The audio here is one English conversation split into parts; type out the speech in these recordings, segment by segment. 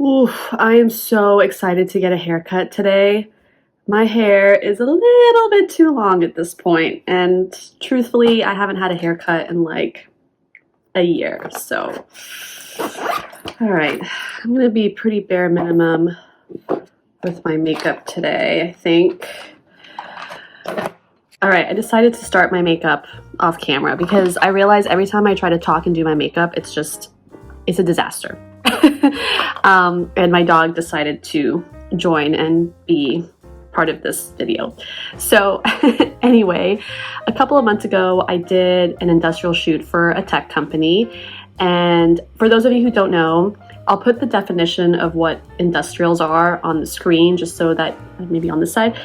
Oof, I am so excited to get a haircut today. My hair is a little bit too long at this point, and truthfully, I haven't had a haircut in like a year. So, all right, I'm gonna be pretty bare minimum with my makeup today, I think. All right, I decided to start my makeup off camera because I realize every time I try to talk and do my makeup, it's a disaster. And my dog decided to join and be part of this video. So anyway, a couple of months ago, I did an industrial shoot for a tech company. And for those of you who don't know, I'll put the definition of what industrials are on the screen just so that maybe on this side.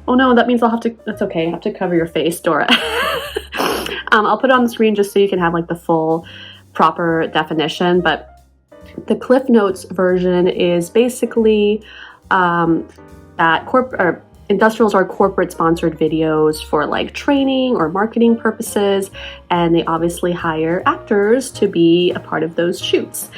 Oh no, that means that's okay. I have to cover your face, Dora. I'll put it on the screen just so you can have like the full proper definition. But the Cliff Notes version is basically that industrials are corporate sponsored videos for like training or marketing purposes, and they obviously hire actors to be a part of those shoots.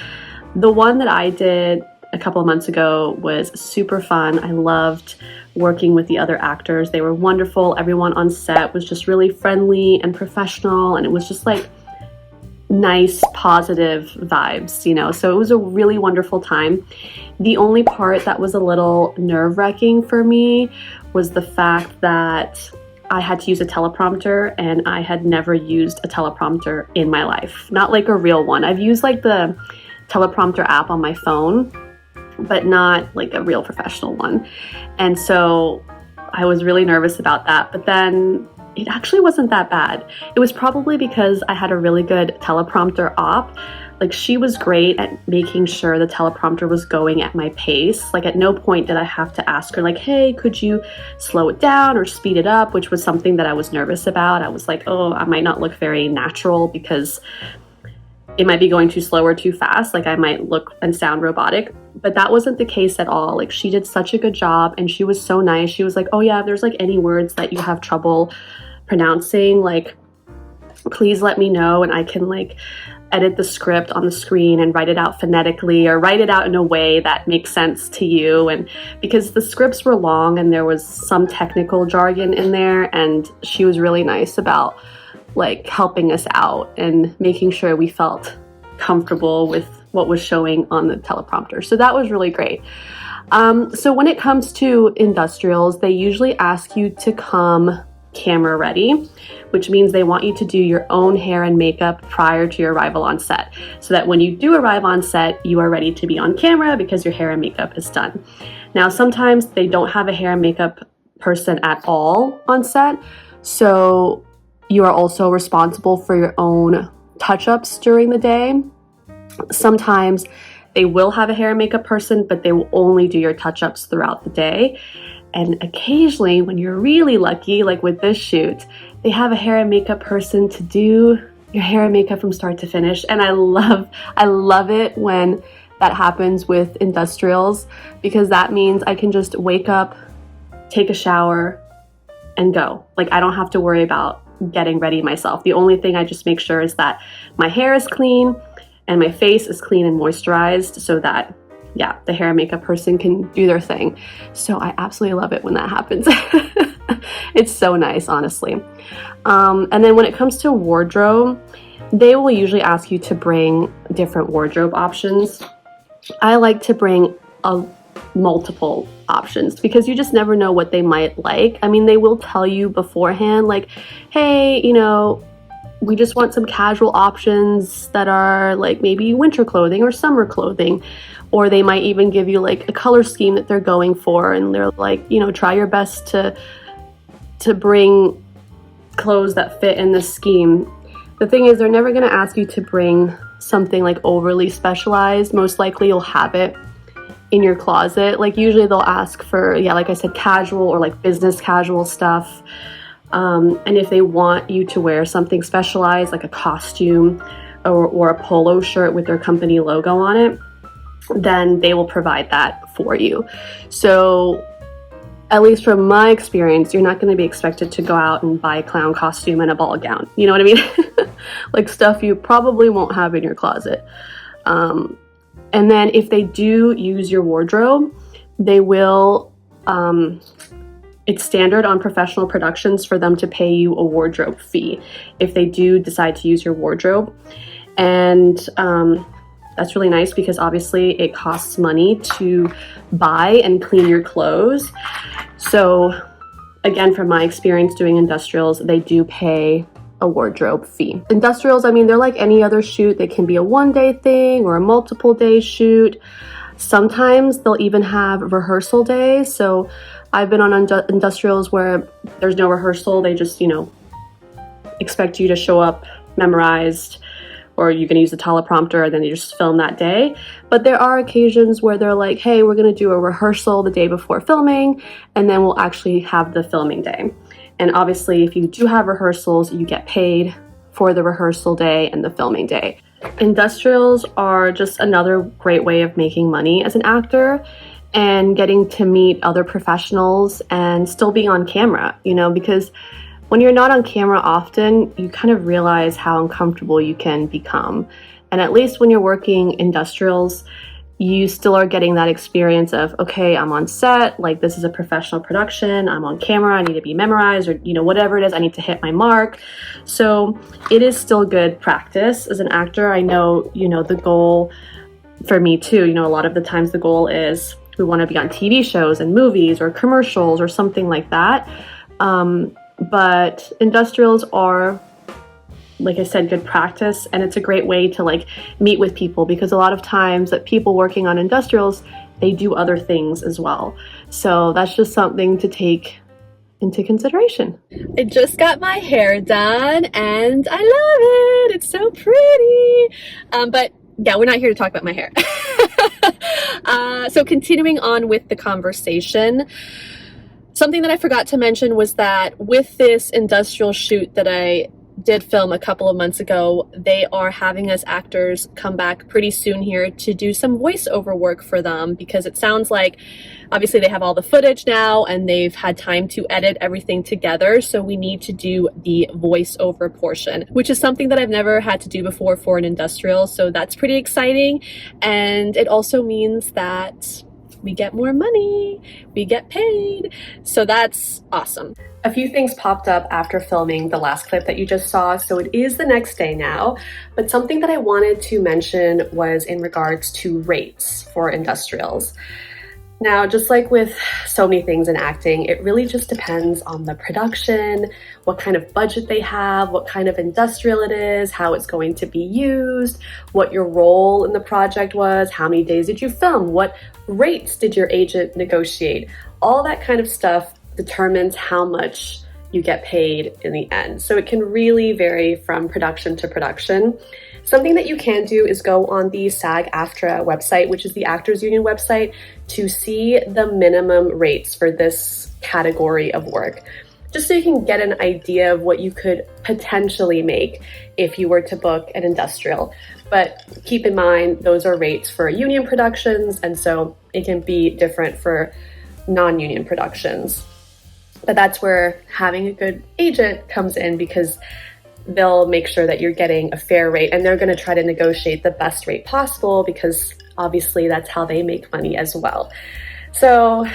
The one that I did a couple of months ago was super fun. I loved working with the other actors. They were wonderful. Everyone on set was just really friendly and professional, and it was just like nice, positive vibes, you know, so it was a really wonderful time. The only part that was a little nerve-wracking for me was the fact that I had to use a teleprompter, and I had never used a teleprompter in my life. Not like a real one. I've used like the teleprompter app on my phone, but not like a real professional one. And so I was really nervous about that, but then it actually wasn't that bad. It was probably because I had a really good teleprompter op. Like, she was great at making sure the teleprompter was going at my pace. Like, at no point did I have to ask her like, hey, could you slow it down or speed it up, which was something that I was nervous about. I was like, oh, I might not look very natural because it might be going too slow or too fast. Like, I might look and sound robotic, but that wasn't the case at all. Like, she did such a good job, and she was so nice. She was like, oh yeah, if there's like any words that you have trouble pronouncing, like, please let me know, and I can like edit the script on the screen and write it out phonetically or write it out in a way that makes sense to you. And because the scripts were long and there was some technical jargon in there, and she was really nice about like helping us out and making sure we felt comfortable with what was showing on the teleprompter. So that was really great. So when it comes to industrials, they usually ask you to come camera ready, which means they want you to do your own hair and makeup prior to your arrival on set, so that when you do arrive on set, you are ready to be on camera because your hair and makeup is done. Now, sometimes they don't have a hair and makeup person at all on set, so you are also responsible for your own touch-ups during the day. Sometimes they will have a hair and makeup person, but they will only do your touch-ups throughout the day. And occasionally, when you're really lucky, like with this shoot, they have a hair and makeup person to do your hair and makeup from start to finish. And I love it when that happens with industrials, because that means I can just wake up, take a shower, and go. Like, I don't have to worry about getting ready myself. The only thing I just make sure is that my hair is clean and my face is clean and moisturized, so that the hair and makeup person can do their thing. So I absolutely love it when that happens. It's so nice, honestly. And then when it comes to wardrobe, they will usually ask you to bring different wardrobe options. I like to bring multiple options because you just never know what they might like. I mean, they will tell you beforehand, like, hey, you know, we just want some casual options that are like maybe winter clothing or summer clothing. Or they might even give you like a color scheme that they're going for, and they're like, you know, try your best to bring clothes that fit in this scheme. The thing is, they're never going to ask you to bring something like overly specialized. Most likely you'll have it in your closet. Like, usually they'll ask for, like I said, casual or like business casual stuff. And if they want you to wear something specialized, like a costume or a polo shirt with their company logo on it, then they will provide that for you. So at least from my experience, you're not going to be expected to go out and buy a clown costume and a ball gown. You know what I mean? Like stuff you probably won't have in your closet. And then if they do use your wardrobe, they will, it's standard on professional productions for them to pay you a wardrobe fee if they do decide to use your wardrobe. And that's really nice because obviously it costs money to buy and clean your clothes. So again, from my experience doing industrials, they do pay a wardrobe fee. Industrials, I mean, they're like any other shoot. They can be a one-day thing or a multiple day shoot. Sometimes they'll even have rehearsal days. So I've been on industrials where there's no rehearsal. They just, expect you to show up memorized, or you can use the teleprompter and then you just film that day. But there are occasions where they're like, hey, we're gonna do a rehearsal the day before filming, and then we'll actually have the filming day. And obviously, if you do have rehearsals, you get paid for the rehearsal day and the filming day. Industrials are just another great way of making money as an actor and getting to meet other professionals and still being on camera, because when you're not on camera often, you kind of realize how uncomfortable you can become. And at least when you're working industrials, you still are getting that experience of, okay, I'm on set, like this is a professional production, I'm on camera, I need to be memorized, or whatever it is, I need to hit my mark. So it is still good practice as an actor. I know, the goal for me too, a lot of the times the goal is we want to be on TV shows and movies or commercials or something like that. But industrials are, like I said, good practice, and it's a great way to meet with people, because a lot of times that people working on industrials, they do other things as well. So that's just something to take into consideration. I just got my hair done and I love it. It's so pretty. But yeah, we're not here to talk about my hair. So continuing on with the conversation, something that I forgot to mention was that with this industrial shoot that I did film a couple of months ago, they are having us actors come back pretty soon here to do some voiceover work for them, because it sounds like obviously they have all the footage now and they've had time to edit everything together. So we need to do the voiceover portion, which is something that I've never had to do before for an industrial. So that's pretty exciting. And it also means that we get more money, we get paid. So that's awesome. A few things popped up after filming the last clip that you just saw, so it is the next day now, but something that I wanted to mention was in regards to rates for industrials. Now, just like with so many things in acting, it really just depends on the production, what kind of budget they have, what kind of industrial it is, how it's going to be used, what your role in the project was, how many days did you film, what rates did your agent negotiate. All that kind of stuff determines how much you get paid in the end. So it can really vary from production to production. Something that you can do is go on the SAG-AFTRA website, which is the Actors Union website, to see the minimum rates for this category of work, just so you can get an idea of what you could potentially make if you were to book an industrial. But keep in mind, those are rates for union productions, and so it can be different for non-union productions. But that's where having a good agent comes in, because they'll make sure that you're getting a fair rate, and they're going to try to negotiate the best rate possible, because obviously that's how they make money as well. So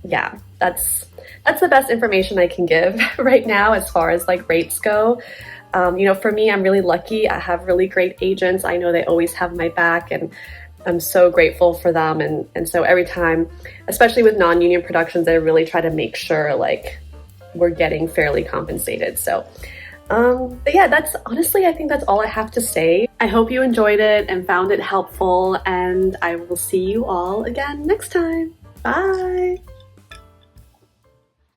yeah, that's the best information I can give right now as far as rates go. For me, I'm really lucky. I have really great agents. I know they always have my back, and I'm so grateful for them. And so every time, especially with non-union productions, I really try to make sure we're getting fairly compensated. So but yeah, that's honestly, I think that's all I have to say. I hope you enjoyed it and found it helpful, and I will see you all again next time. Bye.